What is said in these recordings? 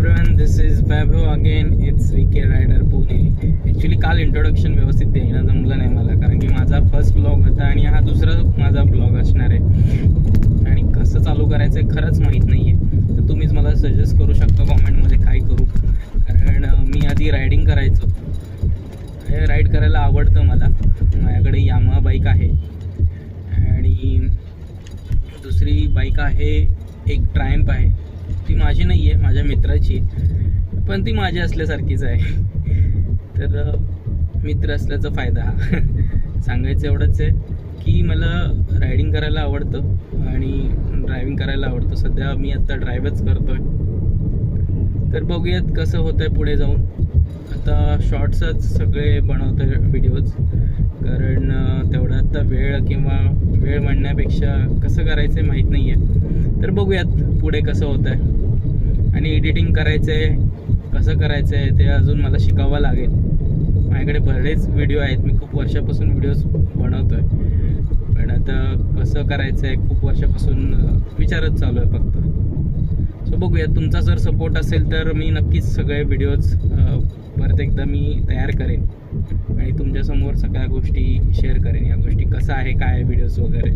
Everyone, this is Vaibhav again. It's VK Rider Pune. Actually काल introduction व्यवस्थित द्यायला जमलं नाही मला, कारण की माझा फर्स्ट ब्लॉग होता आणि हा दुसरा माझा ब्लॉग असणार आहे आणि कसं चालू करायचं आहे खरंच माहीत नाही आहे. तर तुम्हीच मला सजेस्ट करू शकता कॉमेंटमध्ये काय करू, कारण मी आधी रायडिंग करायचो. राईड करायला आवडतं मला. माझ्याकडे यामा बाईक आहे आणि दुसरी बाईक आहे एक ट्रायम्फ आहे. ती माझी नाही आहे, माझ्या मित्राची, पण ती माझी असल्यासारखीच आहे. तर मित्र असल्याचा फायदा सांगायचं एवढंच आहे की मला रायडिंग करायला आवडतं आणि ड्रायव्हिंग करायला आवडतं. सध्या मी आत्ता ड्राईव्हच करतो आहे. तर बघूयात कसं होतं आहे पुढे जाऊन. आता शॉर्ट्सच सगळे बनवतो आहे व्हिडिओज, कारण तेवढा आत्ता वेळ म्हणण्यापेक्षा कसं करायचं आहे माहीत नाही आहे. तर बघूयात पुढे कसं होतं आहे आणि एडिटिंग करायचं आहे कसं करायचं आहे ते अजून मला शिकावं लागेल. माझ्याकडे बरेच व्हिडिओ आहेत, मी खूप वर्षापासून व्हिडिओज बनवतो आहे, पण आता कसं करायचं आहे खूप वर्षापासून विचारच चालू आहे फक्त. सो बघूयात. तुमचा जर सपोर्ट असेल तर मी नक्कीच सगळे व्हिडिओज परत एकदा मी तयार करेन आणि तुमच्यासमोर सगळ्या गोष्टी शेअर करेन. या गोष्टी कसं आहे काय व्हिडिओज वगैरे.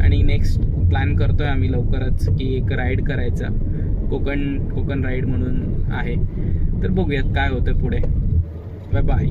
आणि नेक्स्ट प्लॅन करतो आहे आम्ही लवकरच की एक राईड करायचा, कोकण राईड म्हणून आहे. तर बघूयात काय होतं पुढे. Bye bye.